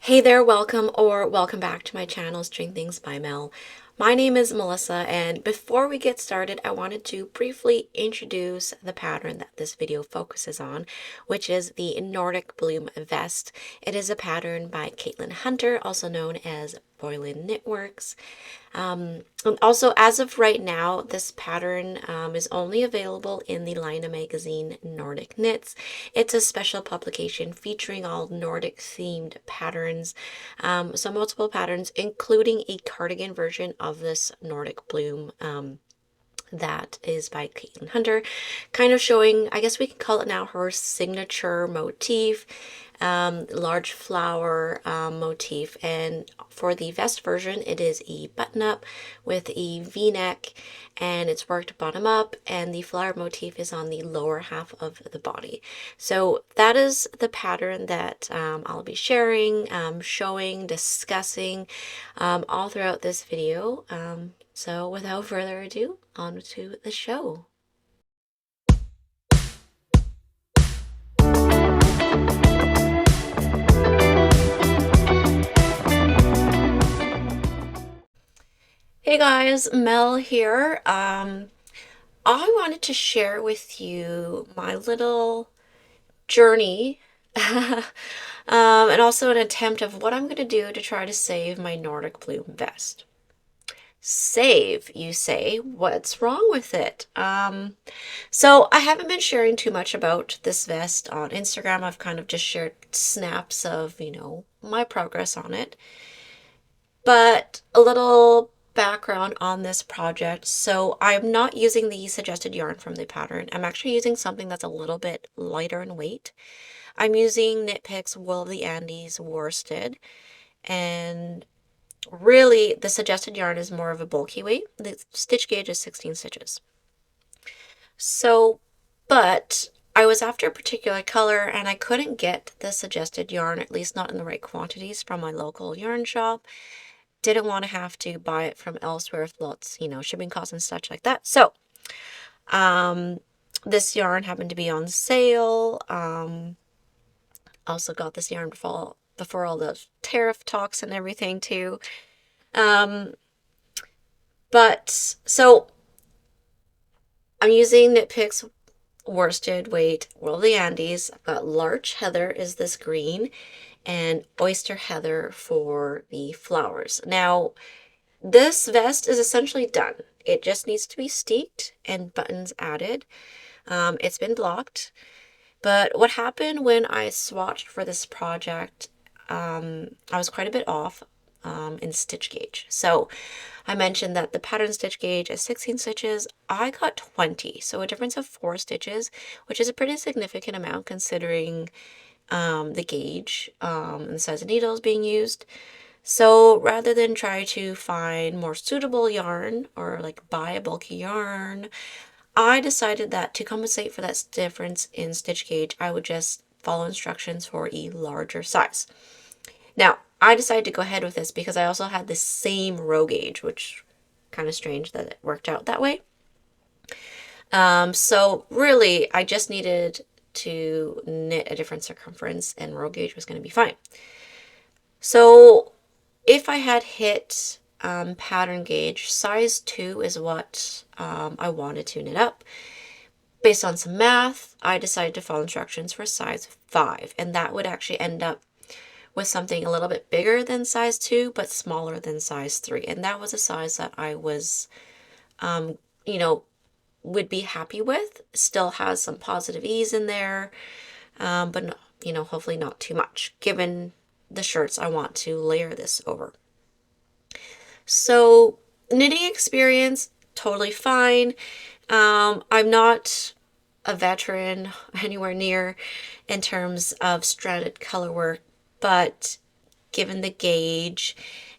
Hey there, welcome or welcome back to my channel, String Things by Mel. My name is Melissa, and before we get started, I wanted to briefly introduce the pattern that this video focuses on, which is the Nordic Bloom vest. It is a pattern by Caitlin Hunter, also known as Boyland Knitworks. And also, as of right now, this pattern is only available in the Laine magazine Nordic Knits. It's a special publication featuring all Nordic themed patterns, so multiple patterns, including a cardigan version of this Nordic Bloom. That is by Caitlin Hunter, kind of showing, I guess we can call it now, her signature motif, large flower motif. And for the vest version, it is a button-up with a V-neck, and it's worked bottom up, and the flower motif is on the lower half of the body. So that is the pattern that I'll be sharing, showing, discussing all throughout this video. So without further ado, on to the show. Hey guys, Mel here. I wanted to share with you my little journey and also an attempt of what I'm going to do to try to save my Nordic Bloom vest. Save, you say? What's wrong with it? So I haven't been sharing too much about this vest on Instagram. I've kind of just shared snaps of, my progress on it. But a little background on this project. So I'm not using the suggested yarn from the pattern. I'm actually using something that's a little bit lighter in weight. I'm using Knit Picks Wool of the Andes worsted, and really the suggested yarn is more of a bulky weight. The stitch gauge is 16 stitches. So, but I was after a particular color and I couldn't get the suggested yarn, at least not in the right quantities, from my local yarn shop. Didn't want to have to buy it from elsewhere with lots, shipping costs and such like that. So, this yarn happened to be on sale. Also got this yarn before all the tariff talks and everything too. But so I'm using Knit Picks worsted weight Wool of the Andes. I've got Larch Heather is this green, and Oyster Heather for the flowers. Now, this vest is essentially done. It just needs to be steeked and buttons added. It's been blocked. But what happened when I swatched for this project, I was quite a bit off in stitch gauge. So I mentioned that the pattern stitch gauge is 16 stitches. I got 20, so a difference of 4 stitches, which is a pretty significant amount considering the gauge and the size of needles being used. So rather than try to find more suitable yarn or like buy a bulky yarn, I decided that to compensate for that difference in stitch gauge, I would just follow instructions for a larger size. Now, I decided to go ahead with this because I also had the same row gauge, which kind of strange that it worked out that way. So really, I just needed to knit a different circumference and row gauge was going to be fine. So if I had hit pattern gauge, size 2 is what I wanted to knit up. Based on some math, I decided to follow instructions for size 5, and that would actually end up with something a little bit bigger than size 2, but smaller than size 3. And that was a size that I was, would be happy with. Still has some positive ease in there, but, hopefully not too much, given the shirts I want to layer this over. So knitting experience, totally fine. I'm not a veteran anywhere near in terms of stranded color work, but given the gauge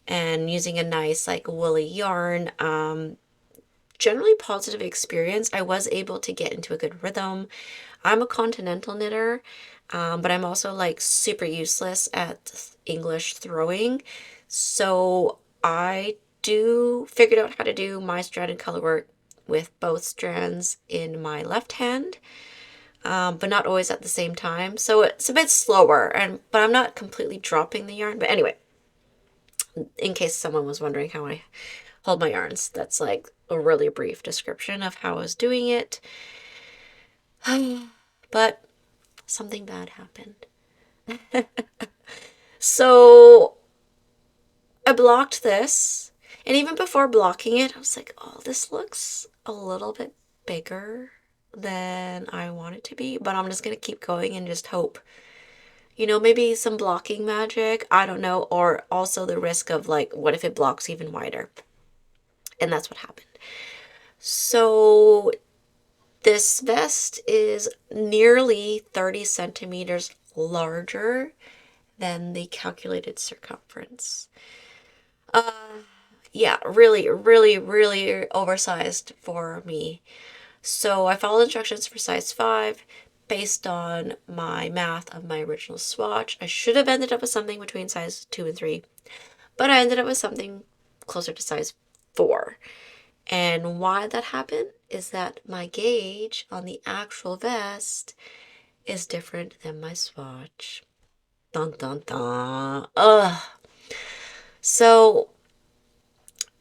and using a nice like woolly yarn, generally positive experience. I was able to get into a good rhythm. I'm a continental knitter, but I'm also like super useless at English throwing. So I figured out how to do my stranded color work with both strands in my left hand. but not always at the same time. So it's a bit slower, but I'm not completely dropping the yarn. But anyway, in case someone was wondering how I hold my yarns, that's like a really brief description of how I was doing it. But something bad happened. So I blocked this, and even before blocking it, I was like, oh, this looks a little bit bigger than I want it to be, but I'm just gonna keep going and just hope. You know, maybe some blocking magic, I don't know, or also the risk of like, what if it blocks even wider? And that's what happened. So this vest is nearly 30 centimeters larger than the calculated circumference. Yeah, really, really, really oversized for me. So I followed instructions for size 5 based on my math of my original swatch. I should have ended up with something between size 2 and 3, but I ended up with something closer to size 4. And why that happened is that my gauge on the actual vest is different than my swatch. Dun dun dun. Ugh. So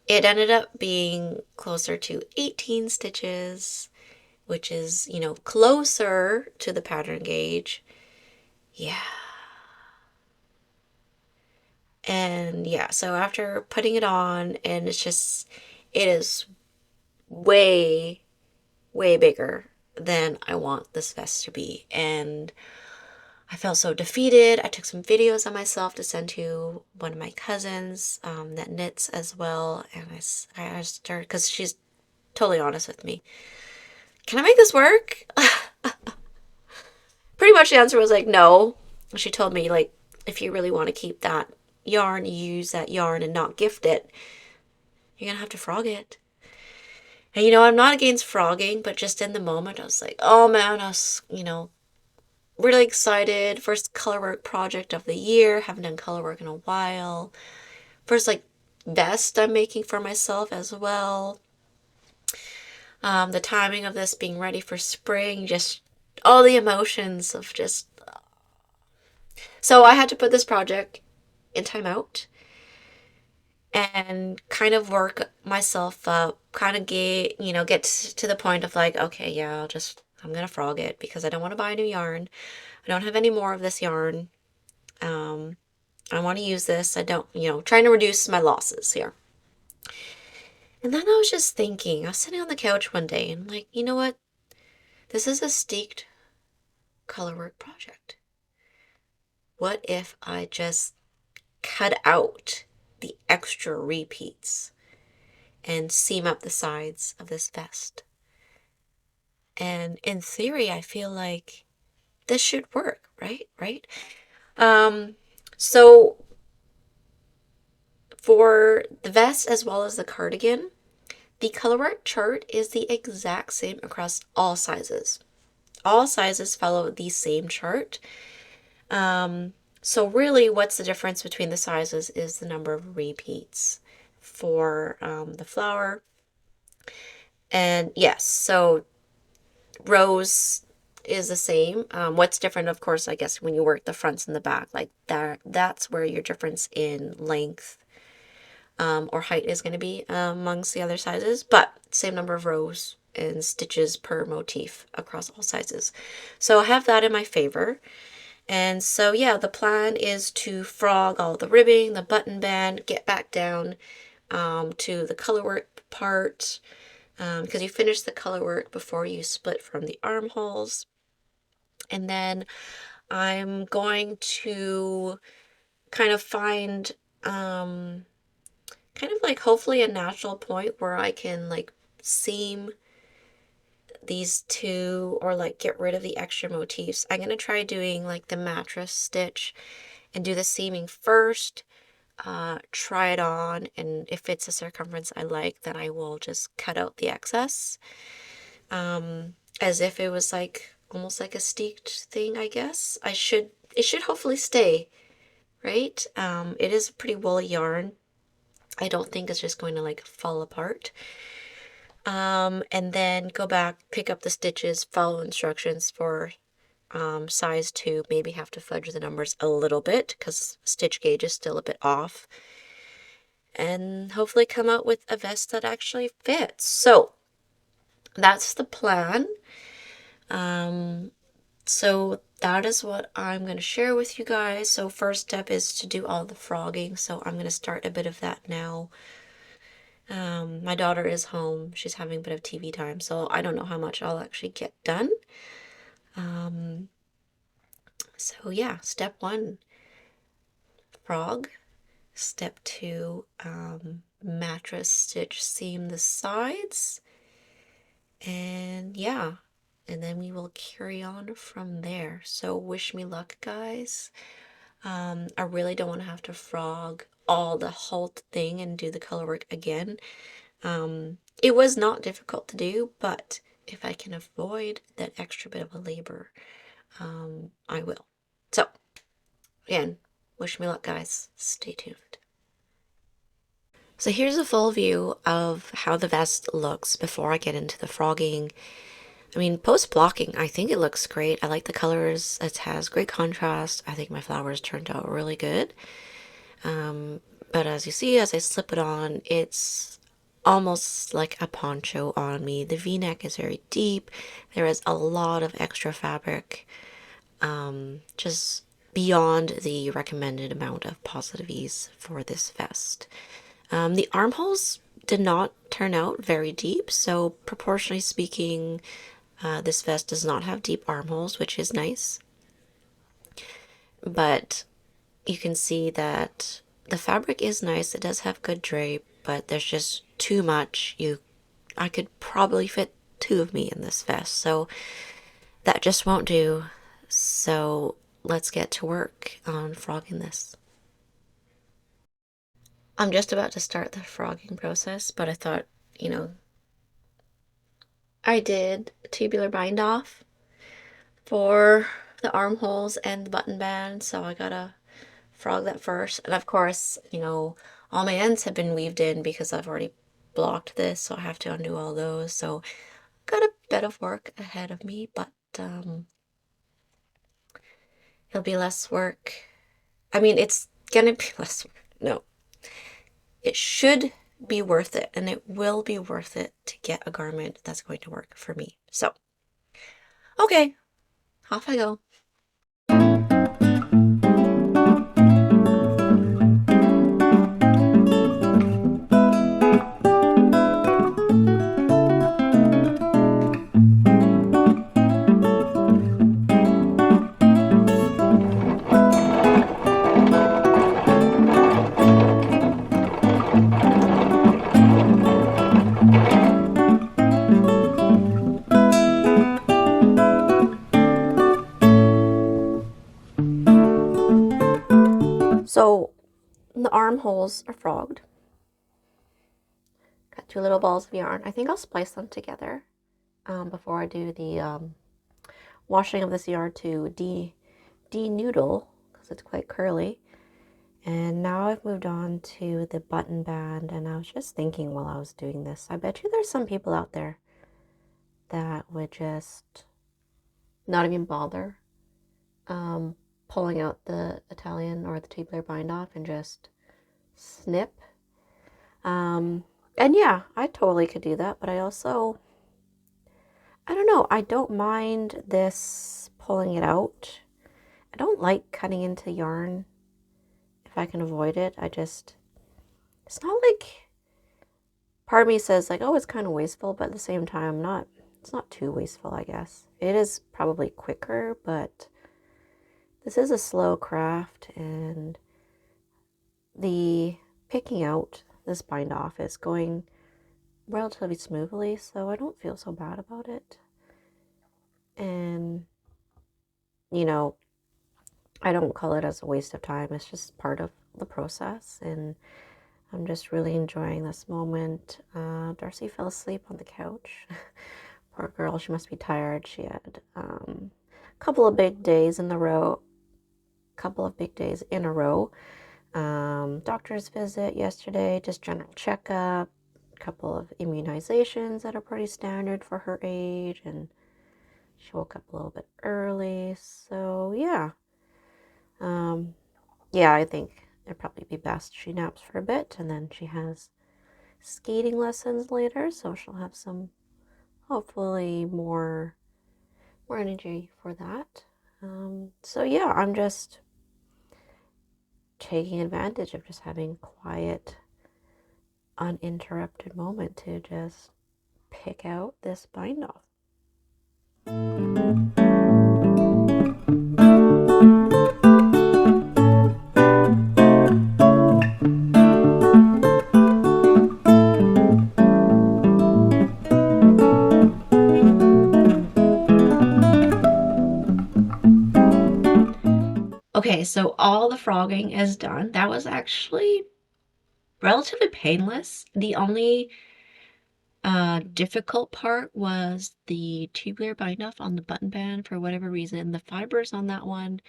it ended up being closer to 18 stitches, which is, you know, closer to the pattern gauge. Yeah. And yeah, so after putting it on, and it is way, way bigger than I want this vest to be. And I felt so defeated. I took some videos of myself to send to one of my cousins that knits as well. And I started, because she's totally honest with me. Can I make this work? Pretty much the answer was like, no. She told me, like, if you really want to keep that yarn, use that yarn and not gift it, you're going to have to frog it. And, you know, I'm not against frogging, but just in the moment, I was like, oh man, I was, you know, really excited. First colorwork project of the year. Haven't done colorwork in a while. First, like, vest I'm making for myself as well. The timing of this being ready for spring, just all the emotions of just... So I had to put this project in timeout and kind of work myself up, kind of get to the point of like, okay, yeah, I'm gonna frog it because I don't want to buy a new yarn. I don't have any more of this yarn. I want to use this. I don't, trying to reduce my losses here. And then I was just thinking, I was sitting on the couch one day and I'm like, you know what? This is a steeked colorwork project. What if I just cut out the extra repeats and seam up the sides of this vest? And in theory, I feel like this should work, right? So for the vest as well as the cardigan, the colorwork chart is the exact same across all sizes. All sizes follow the same chart. So really what's the difference between the sizes is the number of repeats for the flower. And yes, so rows is the same. What's different, of course, I guess when you work the fronts and the back, like that's where your difference in length or height is going to be amongst the other sizes, but same number of rows and stitches per motif across all sizes. So I have that in my favor. And so yeah, the plan is to frog all the ribbing, the button band, get back down to the colorwork part, because you finish the colorwork before you split from the armholes. And then I'm going to kind of find kind of like hopefully a natural point where I can like seam these two or like get rid of the extra motifs. I'm going to try doing like the mattress stitch and do the seaming first, try it on, and if it's a circumference I like, then I will just cut out the excess as if it was like almost like a steeked thing, I guess. It should hopefully stay, right? It is a pretty woolly yarn. I don't think it's just going to like fall apart. And then go back, pick up the stitches, follow instructions for size 2, maybe have to fudge the numbers a little bit because stitch gauge is still a bit off, and hopefully come out with a vest that actually fits. So that's the plan. So that is what I'm going to share with you guys. So first step is to do all the frogging. So I'm going to start a bit of that now. My daughter is home. She's having a bit of TV time, so I don't know how much I'll actually get done. So yeah, step 1, frog. Step 2, mattress stitch seam the sides. And yeah, and then we will carry on from there. So wish me luck, guys. I really don't want to have to frog all the whole thing and do the color work again. It was not difficult to do, but if I can avoid that extra bit of a labor, I will. So, again, wish me luck, guys. Stay tuned. So here's a full view of how the vest looks before I get into the frogging. I mean, post-blocking, I think it looks great. I like the colors. It has great contrast. I think my flowers turned out really good. But as you see, as I slip it on, it's almost like a poncho on me. The V-neck is very deep. There is a lot of extra fabric, just beyond the recommended amount of positive ease for this vest. The armholes did not turn out very deep, so proportionally speaking, this vest does not have deep armholes, which is nice. But you can see that the fabric is nice. It does have good drape, but there's just too much. I could probably fit 2 of me in this vest, so that just won't do. So let's get to work on frogging this. I'm just about to start the frogging process, but I thought, I did a tubular bind off for the armholes and the button band, so I gotta frog that first. And of course, all my ends have been weaved in because I've already blocked this, so I have to undo all those. So got a bit of work ahead of me, but it'll be less work. I mean, it's gonna be less work. No. It should be worth it, and it will be worth it to get a garment that's going to work for me. So, okay, off I go. So the armholes are frogged. Got 2 little balls of yarn. I think I'll splice them together before I do the washing of this yarn to de-noodle because it's quite curly. And now I've moved on to the button band, and I was just thinking while I was doing this, I bet you there's some people out there that would just not even bother pulling out the Italian or the tubular bind off and just snip. And yeah, I totally could do that, but I don't know, I don't mind this pulling it out. I don't like cutting into yarn if I can avoid it. It's not like, part of me says like, oh, it's kind of wasteful, but at the same time, it's not too wasteful, I guess. It is probably quicker, but this is a slow craft, and the picking out this bind off is going relatively smoothly, so I don't feel so bad about it. And, I don't call it as a waste of time. It's just part of the process, and I'm just really enjoying this moment. Darcy fell asleep on the couch. Poor girl, she must be tired. She had a couple of big days in a row. Doctor's visit yesterday, just general checkup, a couple of immunizations that are pretty standard for her age, and She woke up a little bit early, so yeah. Yeah, I think it'd probably be best she naps for a bit, and then she has skating lessons later, so she'll have some, hopefully more energy for that. So yeah, I'm just taking advantage of just having quiet, uninterrupted moment to just pick out this bind off. Okay, so all the frogging is done. That was actually relatively painless. The only difficult part was the tubular bind off on the button band. For whatever reason, the fibers on that one,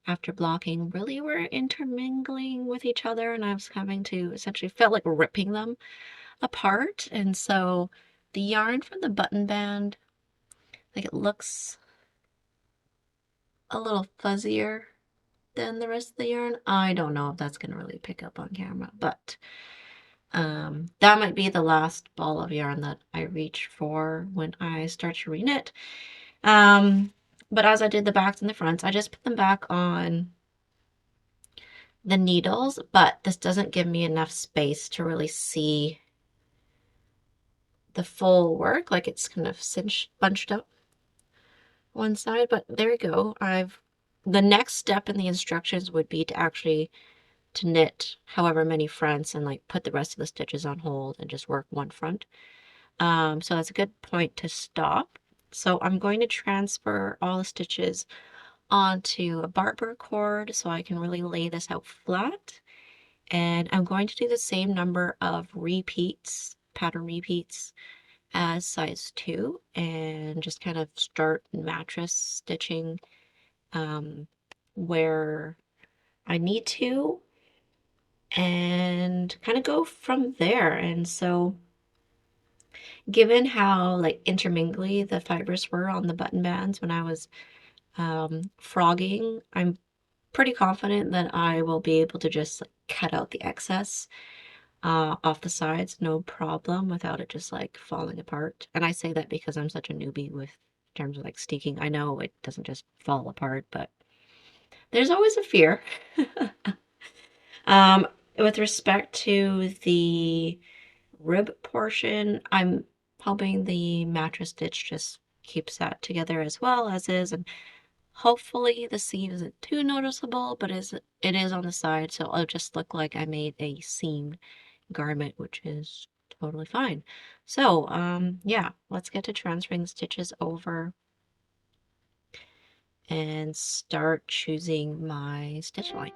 after blocking, really were intermingling with each other, and I was having to essentially felt like ripping them apart. And so the yarn from the button band, like, it looks a little fuzzier than the rest of the yarn. I don't know if that's gonna really pick up on camera, but that might be the last ball of yarn that I reach for when I start to reknit. But as I did the backs and the fronts, I just put them back on the needles, but this doesn't give me enough space to really see the full work. Like, it's kind of bunched up one side, but there you go. The next step in the instructions would be to actually to knit however many fronts and like put the rest of the stitches on hold and just work one front. So that's a good point to stop. So I'm going to transfer all the stitches onto a barber cord so I can really lay this out flat. And I'm going to do the same number of repeats, pattern repeats, as size 2, and just kind of start mattress stitching where I need to and kind of go from there. And so given how like intermingly the fibers were on the button bands when I was frogging, I'm pretty confident that I will be able to just like cut out the excess off the sides, no problem, without it just like falling apart. And I say that because I'm such a newbie with in terms of like steeking. I know it doesn't just fall apart, but there's always a fear. With respect to the rib portion, I'm hoping the mattress stitch just keeps that together as well as is, and hopefully the seam isn't too noticeable, but it is on the side, so it'll just look like I made a seamed garment, which is totally fine. So, yeah, let's get to transferring the stitches over and start choosing my stitch line.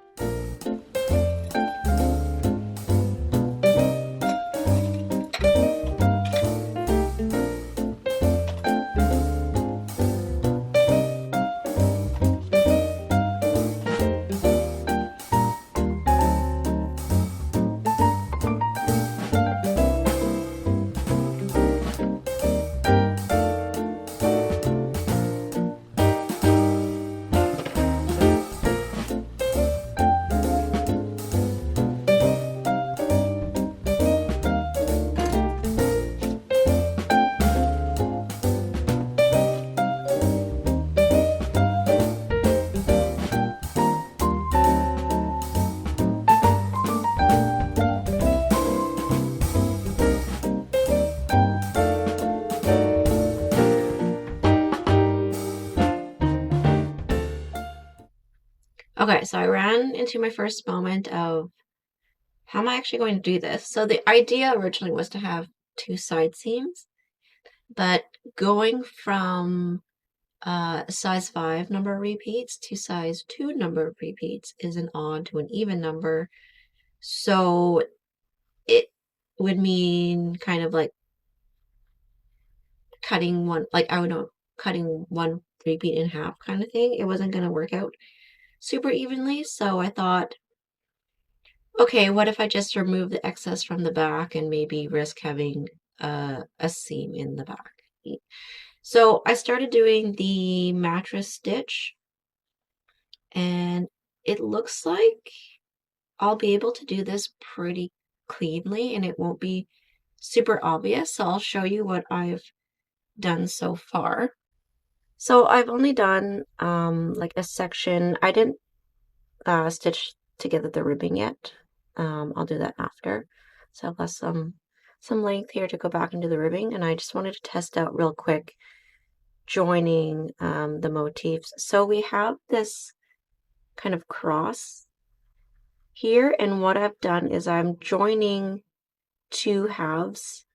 Okay, so I ran into my first moment of how am I actually going to do this? So the idea originally was to have 2 side seams, but going from size 5 number of repeats to size 2 number of repeats is an odd to an even number. So it would mean kind of like cutting one, like I would know, cutting one repeat in half kind of thing. It wasn't going to work out super evenly. So I thought, okay, what if I just remove the excess from the back and maybe risk having a seam in the back? So I started doing the mattress stitch, and it looks like I'll be able to do this pretty cleanly and it won't be super obvious. So I'll show you what I've done so far. So I've only done like a section. I didn't stitch together the ribbing yet. I'll do that after. So I've got some length here to go back into the ribbing, and I just wanted to test out real quick joining the motifs. So we have this kind of cross here, and what I've done is I'm joining two halves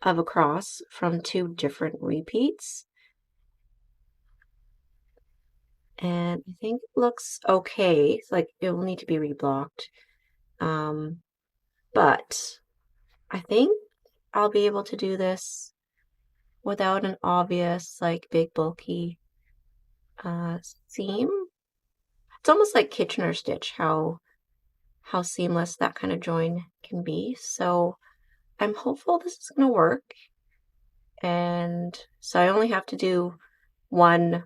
of a cross from two different repeats. And I think it looks okay. It's like it will need to be reblocked. But I think I'll be able to do this without an obvious, like, big bulky seam. It's almost like Kitchener stitch, how seamless that kind of join can be. So I'm hopeful this is going to work. And so I only have to do one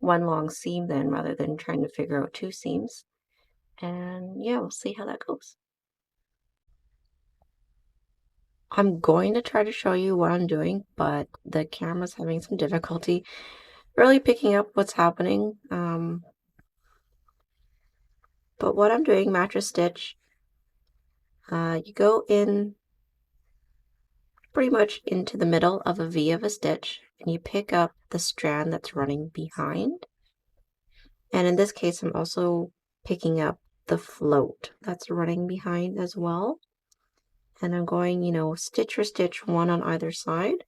long seam then, rather than trying to figure out two seams. And yeah, we'll see how that goes. I'm going to try to show you what I'm doing, but the camera's having some difficulty really picking up what's happening. But what I'm doing, mattress stitch, you go in pretty much into the middle of a V of a stitch, and you pick up the strand that's running behind. And in this case, I'm also picking up the float that's running behind as well. And I'm going, stitch for stitch, one on either side.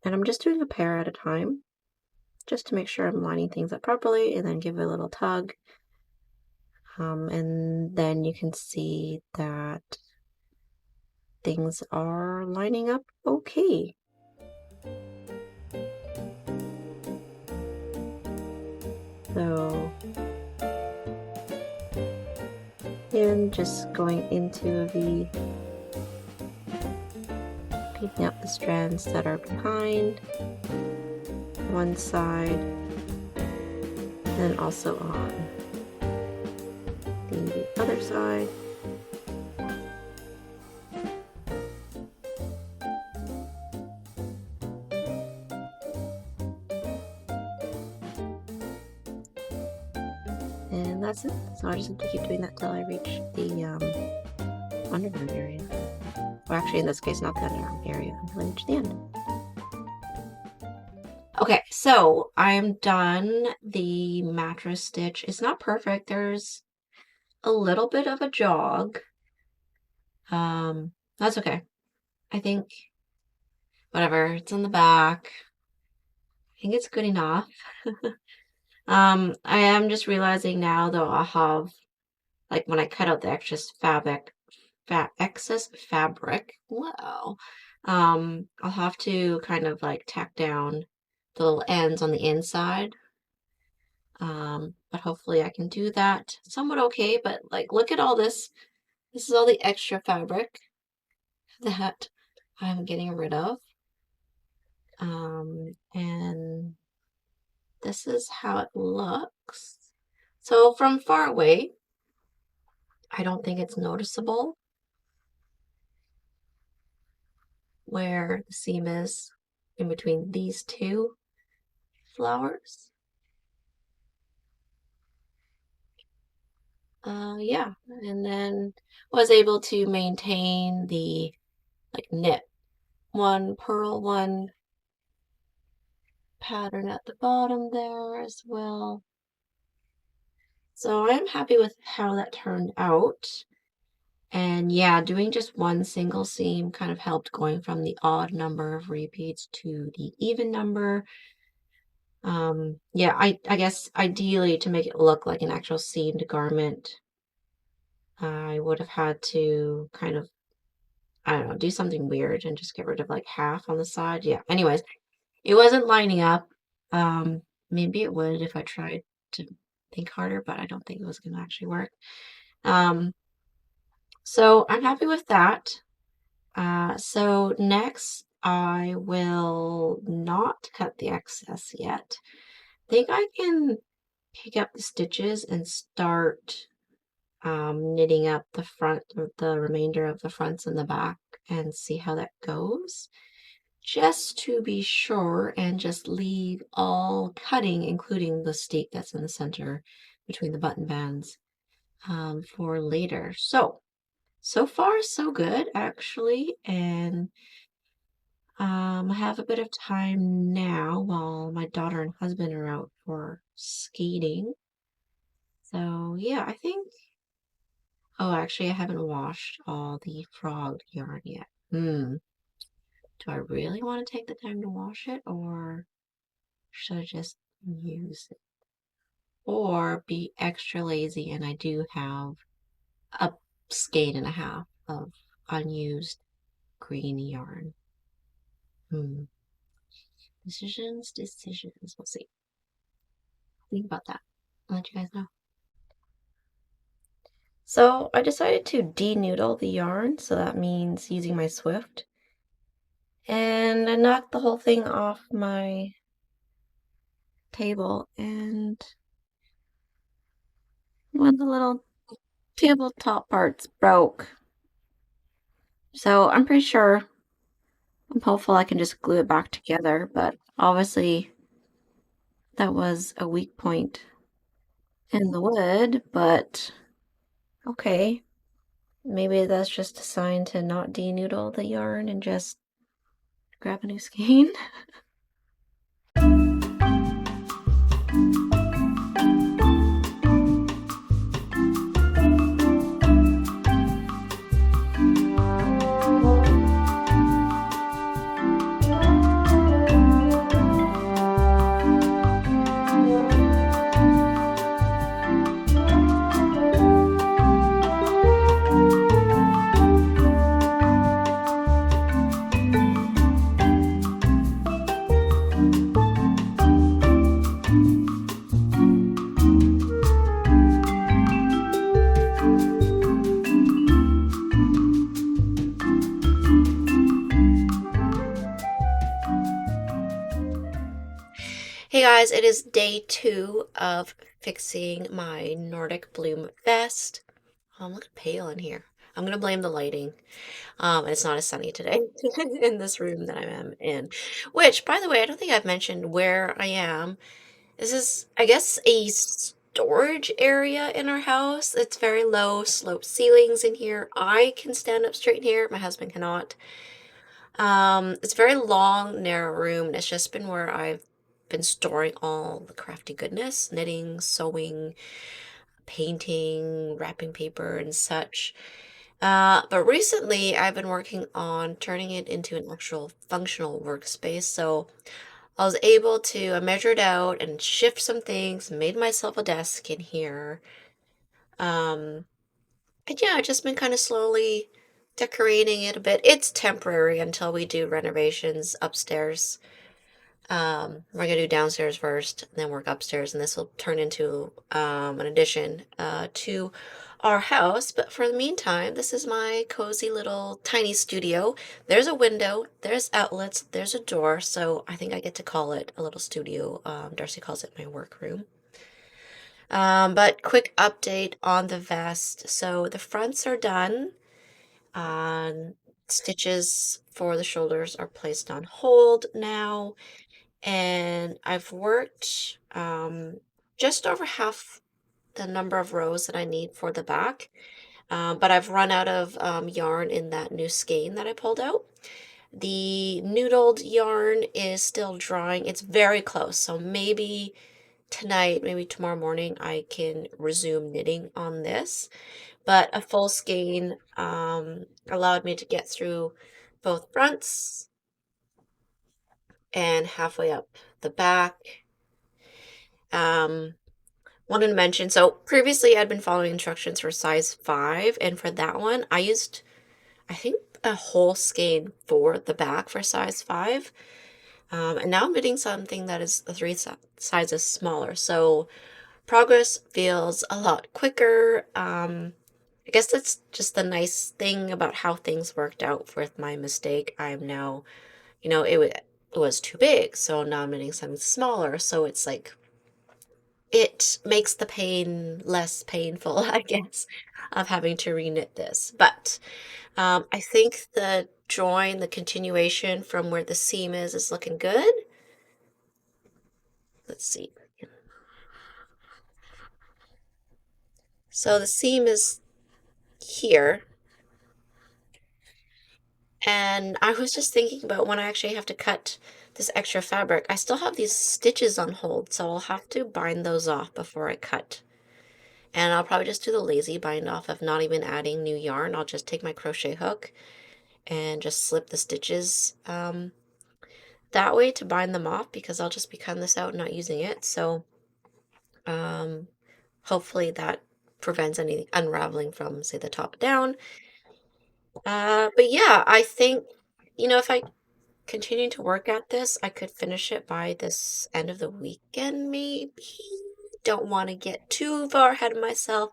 And I'm just doing a pair at a time, just to make sure I'm lining things up properly, and then give it a little tug. And then you can see that things are lining up okay. So, and just going into a V, picking up the strands that are behind one side, and also on the other side. And that's it. So I just have to keep doing that till I reach the underarm area. Or actually, in this case, not the underarm area, until I reach the end. Okay, so I'm done the mattress stitch. It's not perfect. There's a little bit of a jog. That's okay. I think, whatever, it's in the back. I think it's good enough. I am just realizing now, though, I'll have, like, when I cut out the excess fabric, wow, I'll have to kind of like tack down the little ends on the inside. But hopefully I can do that somewhat okay. But like, look at all this. This is all the extra fabric that I'm getting rid of. And this is how it looks. So from far away, I don't think it's noticeable where the seam is in between these two flowers. Yeah, and then was able to maintain the like knit one, purl one pattern at the bottom there as well. So I'm happy with how that turned out. And yeah, doing just one single seam kind of helped going from the odd number of repeats to the even number. Yeah, I guess ideally to make it look like an actual seamed garment, I would have had to kind of, I don't know, do something weird and just get rid of like half on the side. Yeah, anyways, it wasn't lining up. Maybe it would if I tried to think harder, but I don't think it was going to actually work. So I'm happy with that. So next I will not cut the excess yet. I think I can pick up the stitches and start knitting up the remainder of the fronts and the back and see how that goes. Just to be sure and just leave all cutting, including the steek that's in the center between the button bands, for later. So far so good actually, and I have a bit of time now while my daughter and husband are out for skating. So yeah, I think, oh, actually I haven't washed all the frog yarn yet. Do I really want to take the time to wash it, or should I just use it? Or be extra lazy and I do have a skein and a half of unused green yarn. Decisions. We'll see. Think about that. I'll let you guys know. So I decided to de-noodle the yarn, so that means using my Swift. And I knocked the whole thing off my table, and one of the little tabletop parts broke. So I'm pretty sure, I'm hopeful I can just glue it back together, but obviously that was a weak point in the wood, but okay. Maybe that's just a sign to not de-noodle the yarn and just grab a new skein. Hey guys, it is day 2 of fixing my Nordic Bloom vest. I'm looking pale in here. I'm gonna blame the lighting. It's not as sunny today in this room that I am in. Which, by the way, I don't think I've mentioned where I am. This is, I guess, a storage area in our house. It's very low sloped ceilings in here. I can stand up straight in here. My husband cannot. It's a very long, narrow room, and it's just been where I've been storing all the crafty goodness, knitting, sewing, painting, wrapping paper, and such. But recently I've been working on turning it into an actual functional workspace. So I was able to measure it out and shift some things, made myself a desk in here. And yeah, I've just been kind of slowly decorating it a bit. It's temporary until we do renovations upstairs. We're gonna do downstairs first, then work upstairs, and this will turn into an addition to our house. But for the meantime, this is my cozy little tiny studio. There's a window, there's outlets, there's a door, so I think I get to call it a little studio. Darcy calls it my workroom. But quick update on the vest. So the fronts are done. Stitches for the shoulders are placed on hold now. And I've worked just over half the number of rows that I need for the back. But I've run out of yarn in that new skein that I pulled out. The noodled yarn is still drying. It's very close. So maybe tonight, maybe tomorrow morning, I can resume knitting on this. But a full skein allowed me to get through both fronts and halfway up the back. Wanted to mention, so previously I'd been following instructions for size 5, and for that one I used, I think, a whole skein for the back for size 5. And now I'm knitting something that is 3 sizes smaller, so progress feels a lot quicker. I guess that's just the nice thing about how things worked out with my mistake. I'm now you know, it was too big, so now I'm knitting something smaller. So it's like it makes the pain less painful, I guess, of having to reknit this. But I think the join, the continuation from where the seam is looking good. Let's see. So the seam is here. And I was just thinking about when I actually have to cut this extra fabric, I still have these stitches on hold, so I'll have to bind those off before I cut. And I'll probably just do the lazy bind off of not even adding new yarn. I'll just take my crochet hook and just slip the stitches that way to bind them off, because I'll just be cutting this out and not using it. So um, hopefully that prevents any unraveling from, say, the top down. But yeah, I think, you know, if I continue to work at this, I could finish it by this end of the weekend, maybe. Don't want to get too far ahead of myself.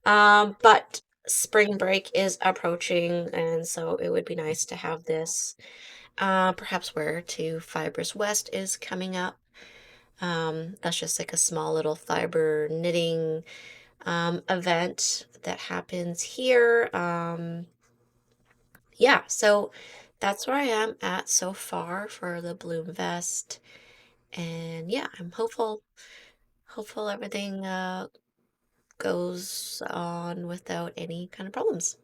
But spring break is approaching, and so it would be nice to have this. Perhaps Wear to Fibrous West is coming up. That's just like a small little fiber knitting event that happens here. Yeah, so that's where I am at so far for the Bloom vest. And yeah, I'm hopeful everything goes on without any kind of problems.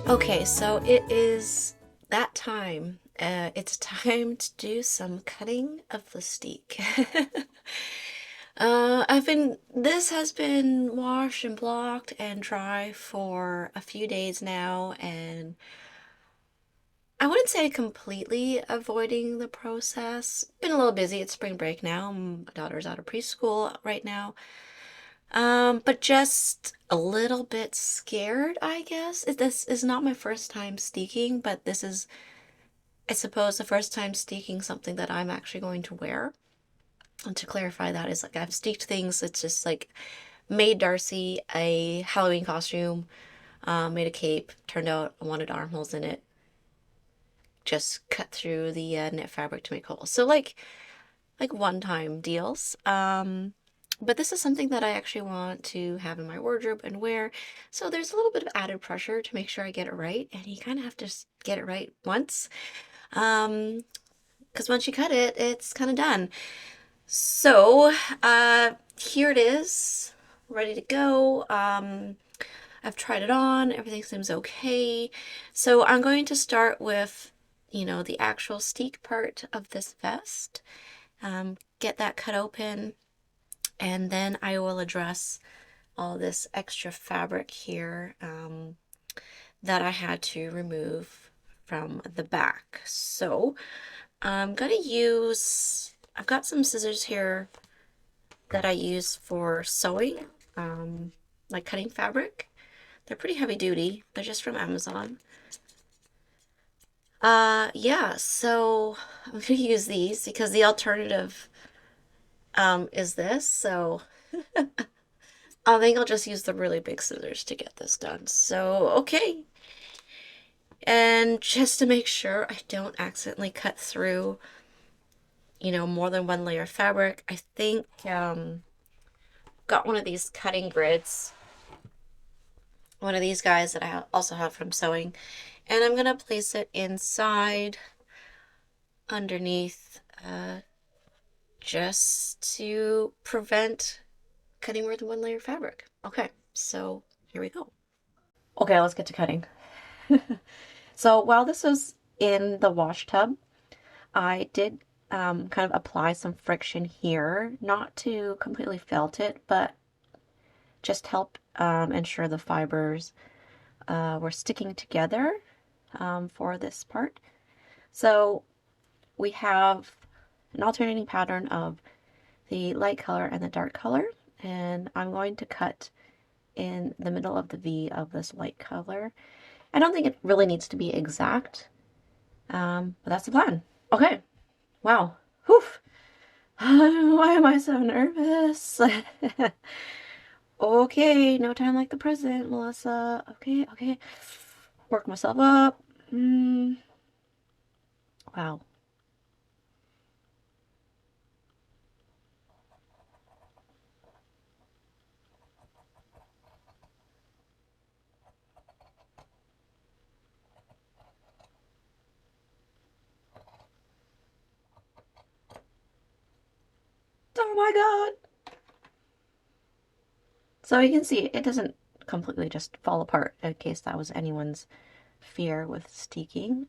Okay, so it is that time. It's time to do some cutting of the steek. This has been washed and blocked and dry for a few days now, and I wouldn't say completely avoiding the process. Been a little busy. It's spring break now. My daughter's out of preschool right now. But just a little bit scared, I guess. This is not my first time steeking, but this is, I suppose, the first time steeking something that I'm actually going to wear. And to clarify that is, like, I've steeked things. It's just like made Darcy a Halloween costume, made a cape, turned out I wanted armholes in it, just cut through the knit fabric to make holes. So like one-time deals. But this is something that I actually want to have in my wardrobe and wear. So there's a little bit of added pressure to make sure I get it right. And you kind of have to get it right once. Because once you cut it, it's kind of done. So here it is, ready to go. I've tried it on. Everything seems okay. So I'm going to start with, you know, the actual steek part of this vest, get that cut open, and then I will address all this extra fabric here that I had to remove from the back. So I'm gonna use, I've got some scissors here that I use for sewing, like cutting fabric. They're pretty heavy duty. They're just from Amazon. Yeah, so I'm gonna use these because the alternative is this. So I think I'll just use the really big scissors to get this done. So, okay. And just to make sure I don't accidentally cut through, you know, more than one layer of fabric, I think got one of these cutting grids, one of these guys that I also have from sewing, and I'm gonna place it inside underneath just to prevent cutting more than one layer of fabric. Okay, so here we go. Okay, let's get to cutting. So while this was in the wash tub, I did kind of apply some friction here, not to completely felt it, but just help ensure the fibers were sticking together for this part. So we have an alternating pattern of the light color and the dark color, and I'm going to cut in the middle of the V of this light color. I don't think it really needs to be exact, but that's the plan. Okay, wow, whew. Why am I so nervous? Okay, no time like the present, Melissa. Okay, okay. Work myself up. Wow. Oh my god. So you can see it doesn't completely just fall apart, in case that was anyone's fear with steeking.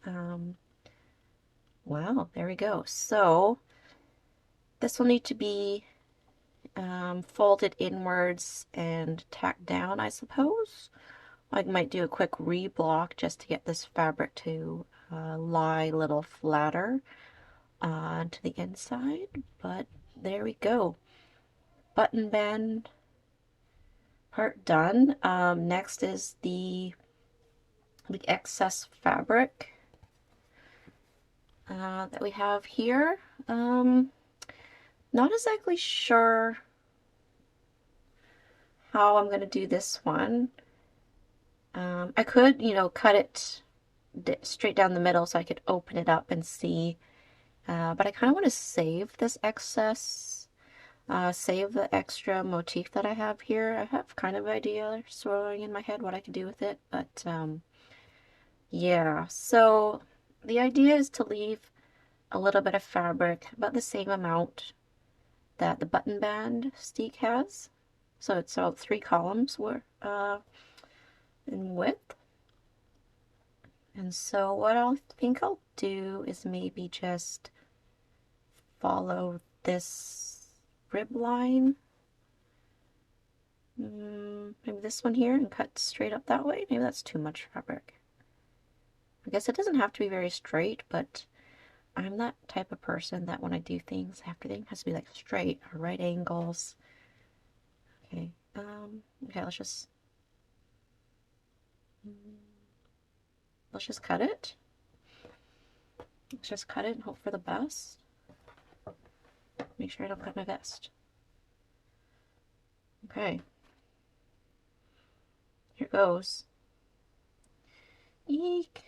Wow, there we go. So this will need to be folded inwards and tacked down, I suppose. I might do a quick reblock just to get this fabric to lie a little flatter onto the inside, but there we go. Button band part done. Next is the excess fabric that we have here. Not exactly sure how I'm going to do this one. I could, you know, cut it straight down the middle so I could open it up and see. But I kind of want to save this excess, save the extra motif that I have here. I have kind of an idea swirling in my head what I could do with it, but yeah. So the idea is to leave a little bit of fabric, about the same amount that the button band steek has. So it's about 3 columns in width. And so what I think I'll do is maybe just follow this rib line. Maybe this one here and cut straight up that way. Maybe that's too much fabric. I guess it doesn't have to be very straight, but I'm that type of person that when I do things, everything has to be like straight or right angles. Okay, okay, let's just cut it. Let's just cut it and hope for the best. Make sure I don't cut my vest. Okay. Here goes. Eek.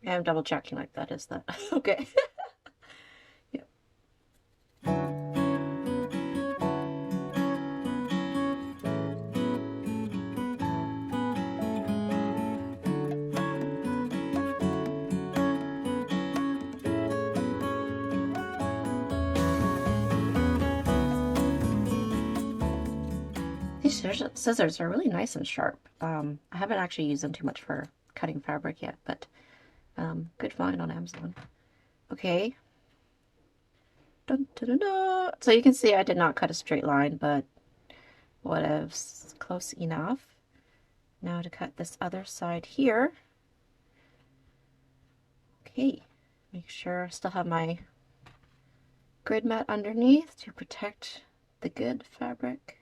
Yeah, I'm double checking like that, is that? Okay. Yep. These scissors are really nice and sharp. I haven't actually used them too much for cutting fabric yet, but good find on Amazon. Okay. Dun, dun, dun, dun. So you can see I did not cut a straight line, but whatevs, close enough. Now to cut this other side here. Okay, make sure I still have my grid mat underneath to protect the good fabric.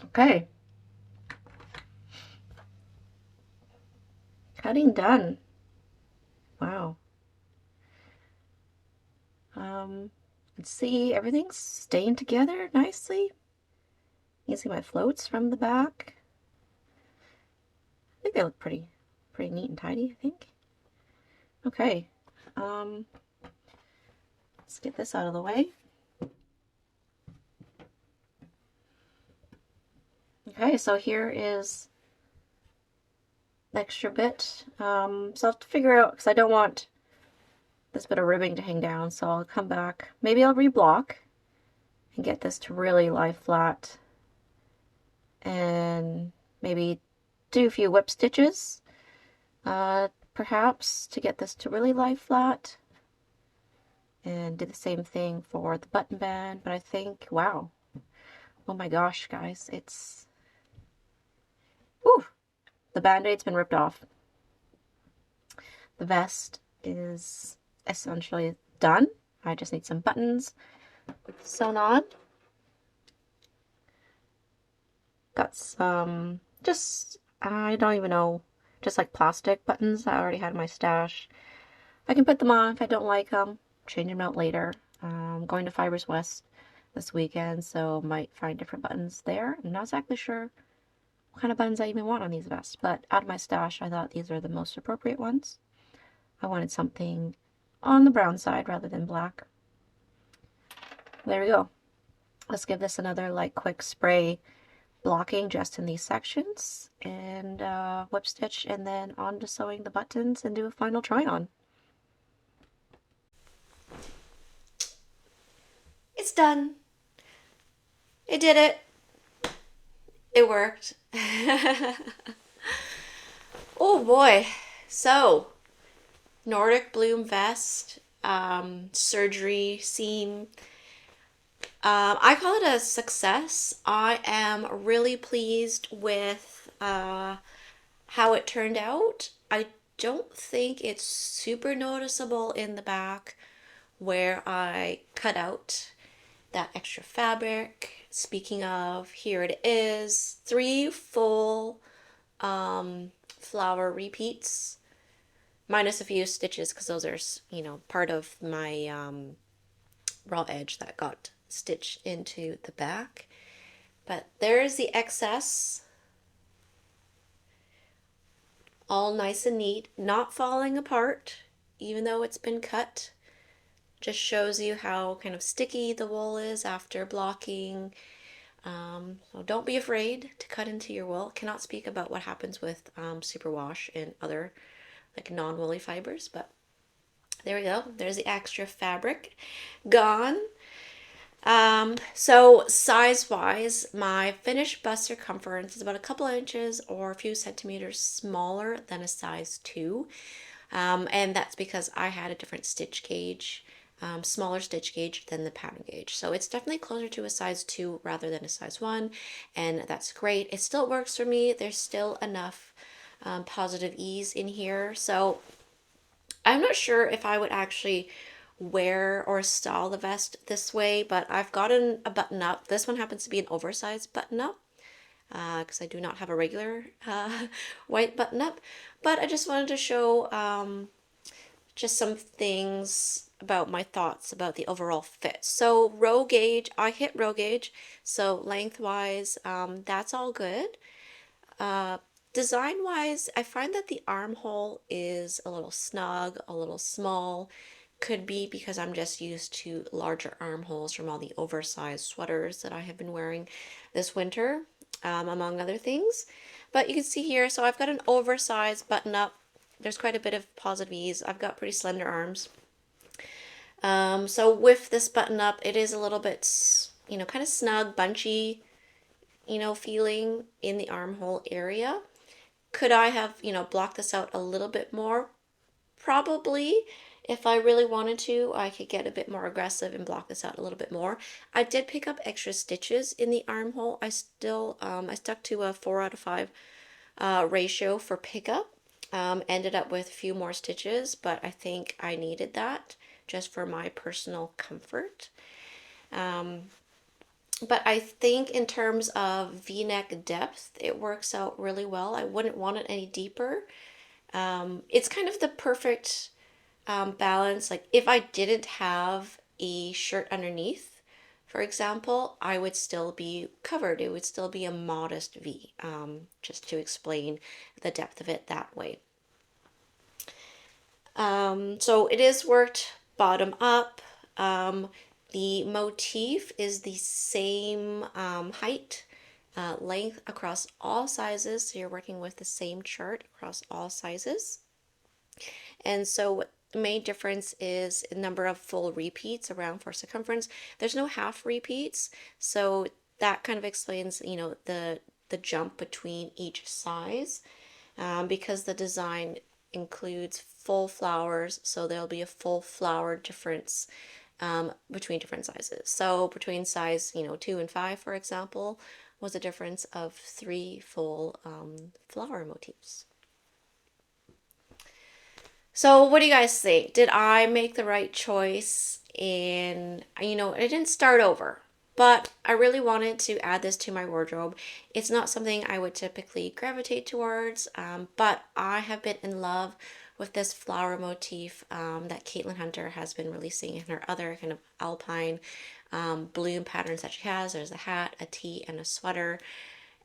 Okay. Cutting done. Wow. Let's see, everything's staying together nicely. You can see my floats from the back. I think they look pretty neat and tidy, I think. Okay. Let's get this out of the way. Okay, so here is the extra bit. So I'll have to figure out, because I don't want this bit of ribbing to hang down, so I'll come back. Maybe I'll reblock and get this to really lie flat. And maybe do a few whip stitches, perhaps, to get this to really lie flat. And do the same thing for the button band. But I think, wow. Oh my gosh, guys, it's... Whew! The band-aid's been ripped off. The vest is essentially done. I just need some buttons sewn on. Got some, just, I don't even know, just like plastic buttons I already had in my stash. I can put them on if I don't like them, change them out later. I'm going to Fibers West this weekend, so might find different buttons there. I'm not exactly sure what kind of buttons I even want on these vests, but out of my stash, I thought these are the most appropriate ones. I wanted something on the brown side rather than black. There we go. Let's give this another like quick spray blocking just in these sections, and whip stitch, and then on to sewing the buttons and do a final try on. It's done. It did it. It worked. Oh boy. So, Nordic Bloom vest, surgery seam. I call it a success. I am really pleased with how it turned out. I don't think it's super noticeable in the back where I cut out that extra fabric. Speaking of, here it is, 3 full flower repeats, minus a few stitches because those are, you know, part of my raw edge that got stitched into the back. But there's the excess, all nice and neat, not falling apart even though it's been cut. Just shows you how kind of sticky the wool is after blocking. So don't be afraid to cut into your wool. Cannot speak about what happens with superwash and other like non-woolly fibers, but there we go. There's the extra fabric gone. So size-wise, my finished bust circumference is about a couple inches or a few centimeters smaller than a size 2. And that's because I had a different stitch gauge, smaller stitch gauge than the pattern gauge. So it's definitely closer to a size 2 rather than a size 1, and that's great. It still works for me. There's still enough positive ease in here. So I'm not sure if I would actually wear or style the vest this way, but I've gotten a button up. This one happens to be an oversized button up because I do not have a regular white button up, but I just wanted to show just some things about my thoughts about the overall fit. So row gauge, I hit row gauge, so lengthwise, that's all good. Design wise, I find that the armhole is a little snug, a little small. Could be because I'm just used to larger armholes from all the oversized sweaters that I have been wearing this winter, among other things. But you can see here, so I've got an oversized button up. There's quite a bit of positive ease. I've got pretty slender arms. So with this button up, it is a little bit, kind of snug, bunchy, feeling in the armhole area. Could I have, blocked this out a little bit more? Probably. If I really wanted to, I could get a bit more aggressive and block this out a little bit more. I did pick up extra stitches in the armhole. I stuck to a 4 out of 5 ratio for pickup. Ended up with a few more stitches, but I think I needed that just for my personal comfort. But I think in terms of V-neck depth, it works out really well. I wouldn't want it any deeper. It's kind of the perfect balance. Like if I didn't have a shirt underneath, for example, I would still be covered. It would still be a modest V, just to explain the depth of it that way. So it is worked bottom up. The motif is the same height, length across all sizes. So you're working with the same chart across all sizes. And so what the main difference is the number of full repeats around for circumference. There's no half repeats, so that kind of explains, the jump between each size, because the design includes full flowers, so there'll be a full flower difference between different sizes. So between size 2 and 5, for example, was a difference of 3 full flower motifs. So what do you guys think? Did I make the right choice? And I didn't start over, but I really wanted to add this to my wardrobe. It's not something I would typically gravitate towards, but I have been in love with this flower motif that Caitlin Hunter has been releasing in her other kind of alpine bloom patterns that she has. There's a hat, a tee, and a sweater.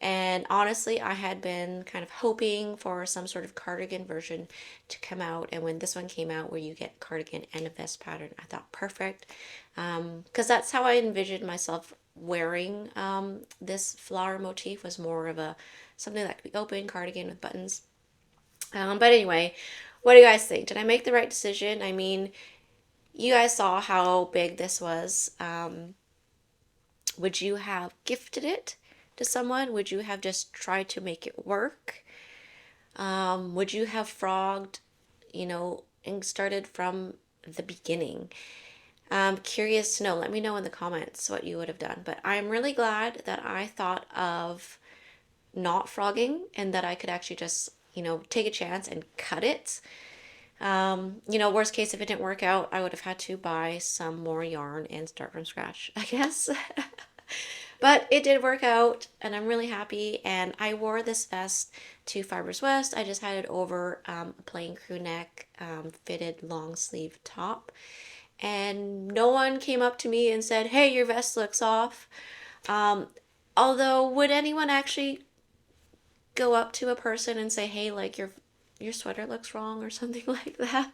And honestly, I had been kind of hoping for some sort of cardigan version to come out. And when this one came out, where you get cardigan and a vest pattern, I thought perfect. Because that's how I envisioned myself wearing this flower motif, was more of something that could be open, cardigan with buttons. But anyway, what do you guys think? Did I make the right decision? I mean, you guys saw how big this was. Would you have gifted it to someone? Would you have just tried to make it work? Would you have frogged, and started from the beginning? I'm curious to know. Let me know in the comments what you would have done. But I'm really glad that I thought of not frogging and that I could actually just, take a chance and cut it. Worst case, if it didn't work out, I would have had to buy some more yarn and start from scratch, I guess. But it did work out, and I'm really happy. And I wore this vest to Fibers West. I just had it over a plain crew neck fitted long sleeve top. And no one came up to me and said, hey, your vest looks off. Although, would anyone actually go up to a person and say, hey, like your sweater looks wrong or something like that?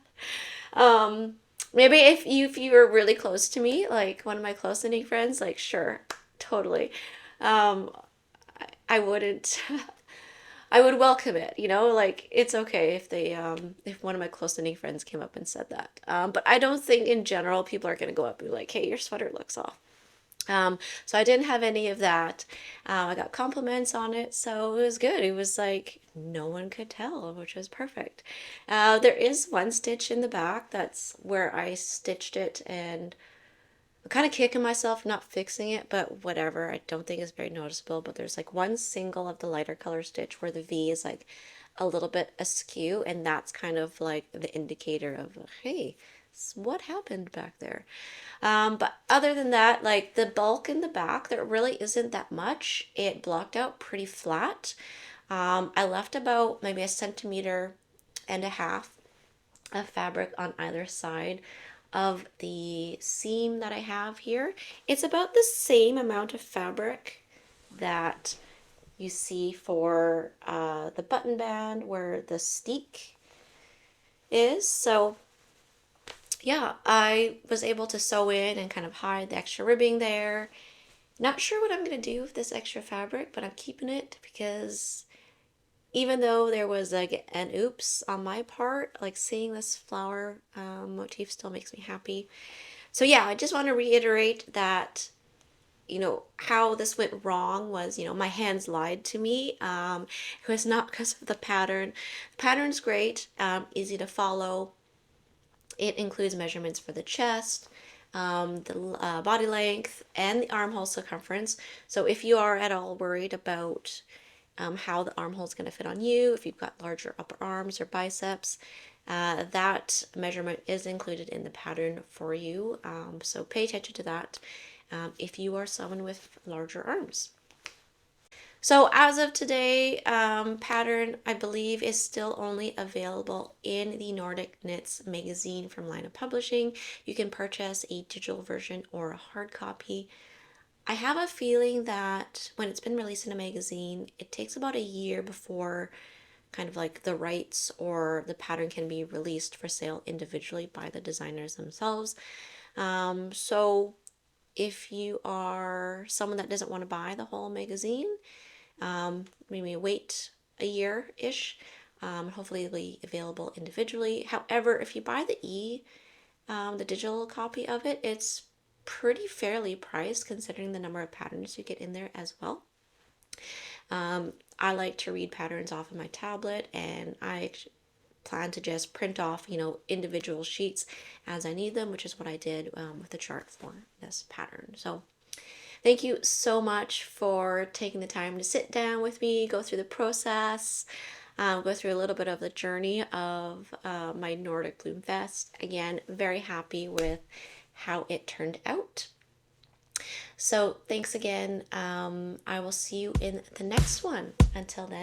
Maybe if you were really close to me, like one of my close knitting friends, like sure, totally. I wouldn't. I would welcome it, like it's okay if they if one of my close knitting friends came up and said that. But I don't think in general people are gonna go up and be like, hey, your sweater looks off. So I didn't have any of that. I got compliments on it, so it was good. It was like no one could tell, which was perfect. There is one stitch in the back. That's where I stitched it, and I'm kind of kicking myself not fixing it, but whatever. I don't think it's very noticeable, but there's like one single of the lighter color stitch where the V is like a little bit askew, and that's kind of like the indicator of, hey, what happened back there? But other than that, like the bulk in the back, there really isn't that much. It blocked out pretty flat. I left about maybe 1.5 centimeters of fabric on either side of the seam that I have here. It's about the same amount of fabric that you see for the button band where the steek is. So yeah, I was able to sew in and kind of hide the extra ribbing there. Not sure what I'm going to do with this extra fabric, but I'm keeping it because even though there was like an oops on my part, like seeing this flower motif still makes me happy. So yeah, I just want to reiterate that, how this went wrong was, my hands lied to me. It was not because of the pattern. The pattern's great, easy to follow. It includes measurements for the chest, the body length, and the armhole circumference. So if you are at all worried about how the armhole is going to fit on you, if you've got larger upper arms or biceps, that measurement is included in the pattern for you. So pay attention to that if you are someone with larger arms. So as of today, pattern I believe is still only available in the Nordic Knits magazine from Laine Publishing. You can purchase a digital version or a hard copy. I have a feeling that when it's been released in a magazine, it takes about a year before kind of like the rights or the pattern can be released for sale individually by the designers themselves. So if you are someone that doesn't want to buy the whole magazine, maybe wait a year-ish. Hopefully it'll be available individually. However, if you buy the digital copy of it, it's pretty fairly priced considering the number of patterns you get in there as well. I like to read patterns off of my tablet, and I plan to just print off, individual sheets as I need them, which is what I did with the chart for this pattern. So thank you so much for taking the time to sit down with me, go through the process, go through a little bit of the journey of my Nordic Bloom vest. Again, very happy with how it turned out. So thanks again. I will see you in the next one. Until then,